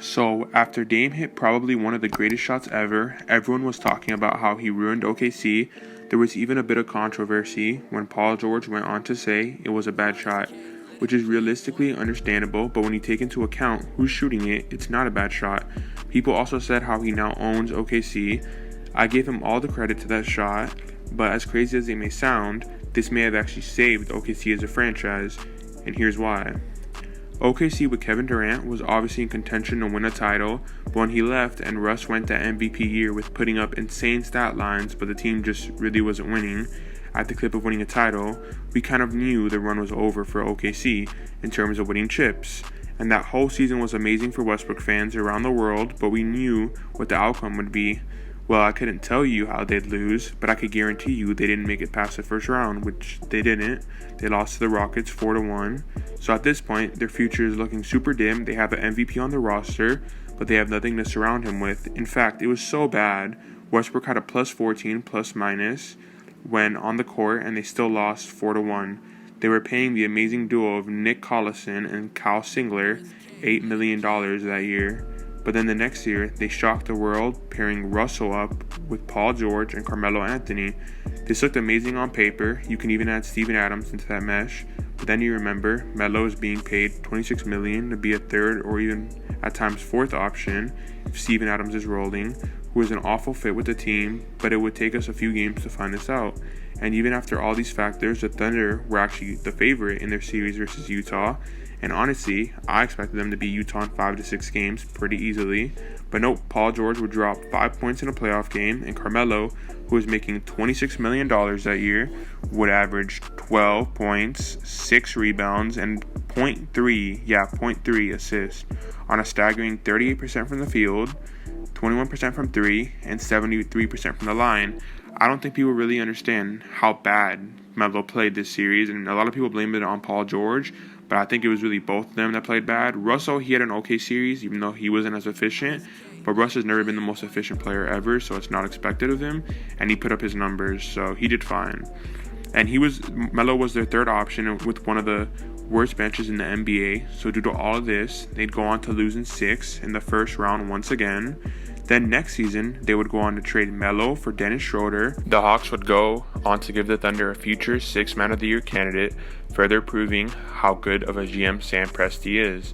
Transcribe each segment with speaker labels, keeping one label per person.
Speaker 1: So, after Dame hit probably one of the greatest shots ever, everyone was talking about how he ruined OKC. There was even a bit of controversy when Paul George went on to say it was a bad shot, which is realistically understandable, but when you take into account who's shooting it, it's not a bad shot. People also said how he now owns OKC. I gave him all the credit to that shot, but as crazy as it may sound, this may have actually saved OKC as a franchise, and here's why. OKC with Kevin Durant was obviously in contention to win a title, but when he left and Russ went that MVP year with putting up insane stat lines, but the team just really wasn't winning, at the clip of winning a title, we kind of knew the run was over for OKC in terms of winning chips. And that whole season was amazing for Westbrook fans around the world, but we knew what the outcome would be. Well, I couldn't tell you how they'd lose, but I could guarantee you they didn't make it past the first round, which they didn't. They lost to the Rockets 4-1. So at this point, their future is looking super dim. They have an MVP on the roster, but they have nothing to surround him with. In fact, it was so bad, Westbrook had a plus 14 plus minus when on the court, and they still lost 4-1. They were paying the amazing duo of Nick Collison and Kyle Singler $8 million that year. But then the next year, they shocked the world, pairing Russell up with Paul George and Carmelo Anthony. This looked amazing on paper. You can even add Steven Adams into that mesh. But then you remember, Melo is being paid $26 million to be a third or even at times fourth option if Steven Adams is rolling, who is an awful fit with the team, but it would take us a few games to find this out. And even after all these factors, the Thunder were actually the favorite in their series versus Utah. And honestly, I expected them to beat Utah in 5 to 6 games pretty easily. But nope, Paul George would drop 5 points in a playoff game, and Carmelo, who was making $26 million that year, would average 12 points, 6 rebounds, and 0.3 assists on a staggering 38% from the field, 21% from 3, and 73% from the line. I don't think people really understand how bad Melo played this series, and a lot of people blame it on Paul George, but I think it was really both of them that played bad. Russell, he had an okay series, even though he wasn't as efficient, but Russ has never been the most efficient player ever, so it's not expected of him, and he put up his numbers, so he did fine. And Melo was their third option with one of the worst benches in the NBA, so due to all of this, they'd go on to lose in 6 in the first round once again. Then next season, they would go on to trade Melo for Dennis Schroeder. The Hawks would go on to give the Thunder a future 6th Man of the Year candidate, further proving how good of a GM Sam Presti is.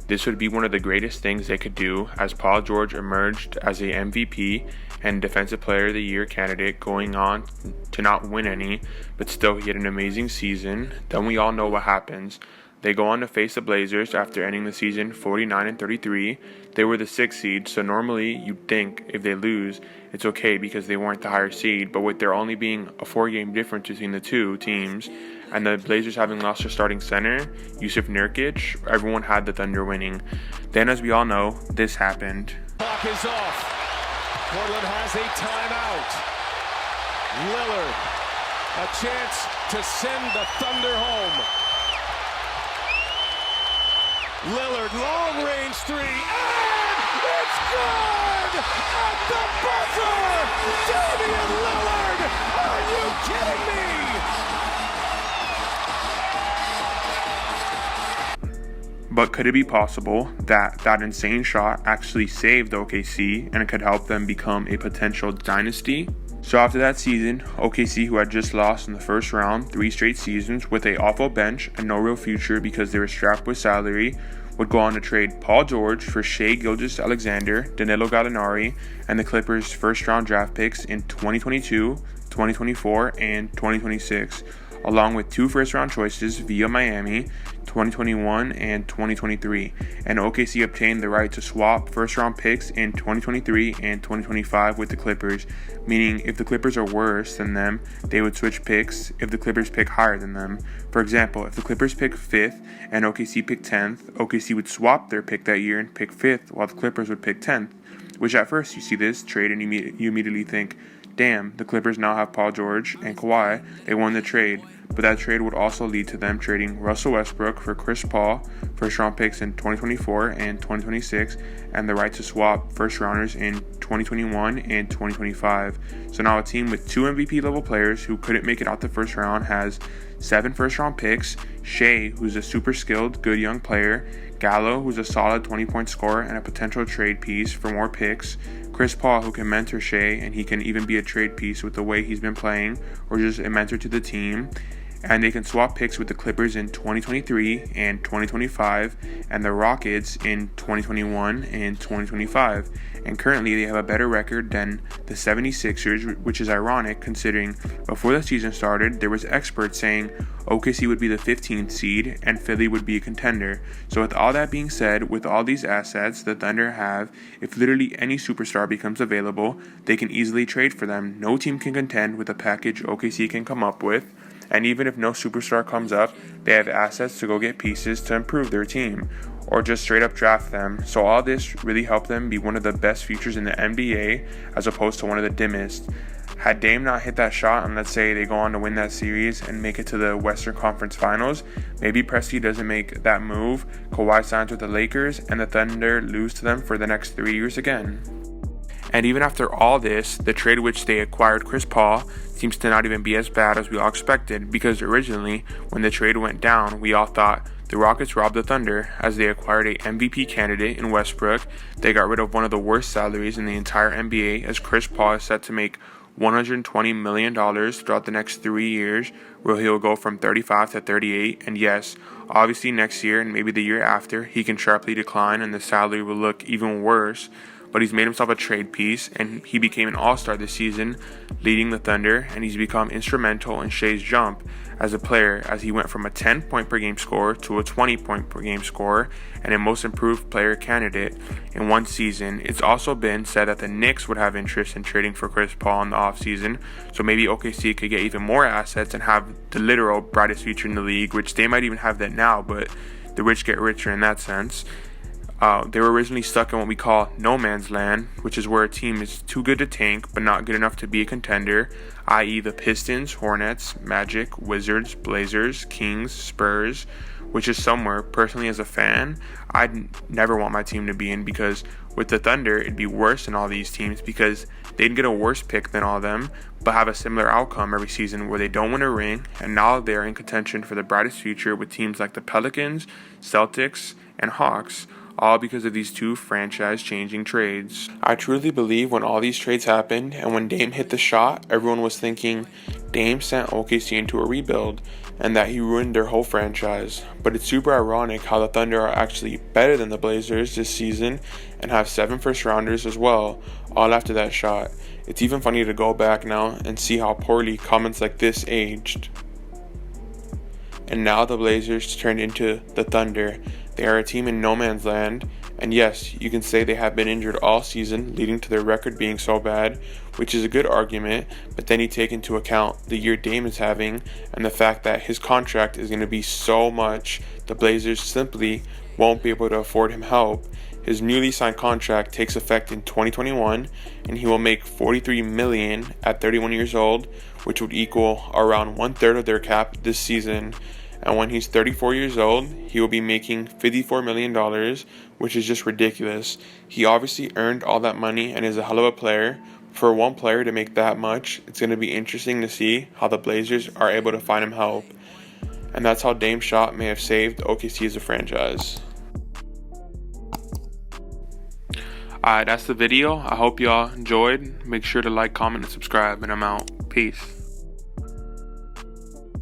Speaker 1: This would be one of the greatest things they could do, as Paul George emerged as a MVP and Defensive Player of the Year candidate, going on to not win any, but still he had an amazing season. Then we all know what happens. They go on to face the Blazers after ending the season 49-33. They were the 6th seed, so normally you'd think if they lose, it's okay because they weren't the higher seed. But with there only being a 4-game difference between the two teams, and the Blazers having lost their starting center, Yusuf Nurkic, everyone had the Thunder winning. Then, as we all know, this happened.
Speaker 2: Clock is off. Portland has a timeout. Lillard, a chance to send the Thunder home. Lillard, long-range 3, and it's good! At the buzzer! Damian Lillard! Are you kidding me?
Speaker 1: But could it be possible that that insane shot actually saved OKC and it could help them become a potential dynasty? So after that season, OKC, who had just lost in the first round 3 straight seasons with a awful bench and no real future because they were strapped with salary, would go on to trade Paul George for Shai Gilgeous-Alexander, Danilo Gallinari, and the Clippers' first-round draft picks in 2022, 2024, and 2026, along with 2 first-round choices via Miami, 2021 and 2023, and OKC obtained the right to swap first-round picks in 2023 and 2025 with the Clippers, meaning if the Clippers are worse than them, they would switch picks if the Clippers pick higher than them. For example, if the Clippers pick 5th and OKC pick 10th, OKC would swap their pick that year and pick 5th, while the Clippers would pick 10th, which at first you see this trade and you immediately think, damn, the Clippers now have Paul George and Kawhi, they won the trade. But that trade would also lead to them trading Russell Westbrook for Chris Paul, first-round picks in 2024 and 2026, and the right to swap first-rounders in 2021 and 2025. So now a team with 2 MVP-level players who couldn't make it out the first round has 7 first-round picks, Shai, who's a super skilled, good young player, Gallo, who's a solid 20-point scorer and a potential trade piece for more picks, Chris Paul, who can mentor Shea, and he can even be a trade piece with the way he's been playing, or just a mentor to the team. And they can swap picks with the Clippers in 2023 and 2025, and the Rockets in 2021 and 2025. And currently they have a better record than the 76ers, which is ironic considering before the season started, there was experts saying OKC would be the 15th seed and Philly would be a contender. So with all that being said, with all these assets the Thunder have, if literally any superstar becomes available, they can easily trade for them. No team can contend with the package OKC can come up with. And even if no superstar comes up, they have assets to go get pieces to improve their team, or just straight up draft them. So all this really helped them be one of the best futures in the NBA as opposed to one of the dimmest. Had Dame not hit that shot, and let's say they go on to win that series and make it to the Western Conference Finals, maybe Presti doesn't make that move, Kawhi signs with the Lakers, and the Thunder lose to them for the next 3 years again. And even after all this, the trade which they acquired Chris Paul seems to not even be as bad as we all expected, because originally, when the trade went down, we all thought the Rockets robbed the Thunder as they acquired a MVP candidate in Westbrook. They got rid of one of the worst salaries in the entire NBA, as Chris Paul is set to make $120 million throughout the next 3 years, where he'll go from 35 to 38. And yes, obviously next year and maybe the year after, he can sharply decline and the salary will look even worse. But he's made himself a trade piece, and he became an all-star this season, leading the Thunder, and he's become instrumental in Shea's jump as a player, as he went from a 10-point-per-game scorer to a 20-point-per-game scorer and a most improved player candidate in one season. It's also been said that the Knicks would have interest in trading for Chris Paul in the offseason, so maybe OKC could get even more assets and have the literal brightest future in the league, which they might even have that now, but the rich get richer in that sense. They were originally stuck in what we call no man's land, which is where a team is too good to tank but not good enough to be a contender, i.e. the Pistons, Hornets, Magic, Wizards, Blazers, Kings, Spurs, which is somewhere, personally as a fan, I'd never want my team to be in, because with the Thunder, it'd be worse than all these teams because they'd get a worse pick than all of them, but have a similar outcome every season where they don't win a ring, and now they're in contention for the brightest future with teams like the Pelicans, Celtics, and Hawks, all because of these two franchise-changing trades. I truly believe when all these trades happened and when Dame hit the shot, everyone was thinking Dame sent OKC into a rebuild and that he ruined their whole franchise. But it's super ironic how the Thunder are actually better than the Blazers this season and have 7 first-rounders as well, all after that shot. It's even funny to go back now and see how poorly comments like this aged. And now the Blazers turned into the Thunder. They are a team in no man's land, and yes, you can say they have been injured all season, leading to their record being so bad, which is a good argument, but then you take into account the year Dame is having, and the fact that his contract is going to be so much, the Blazers simply won't be able to afford him help. His newly signed contract takes effect in 2021, and he will make $43 million at 31 years old, which would equal around 1/3 of their cap this season. And when he's 34 years old, he will be making $54 million, which is just ridiculous. He obviously earned all that money and is a hell of a player. For one player to make that much, it's going to be interesting to see how the Blazers are able to find him help. And that's how Dame's shot may have saved OKC as a franchise. Alright, that's the video. I hope y'all enjoyed. Make sure to like, comment, and subscribe, and I'm out. Peace.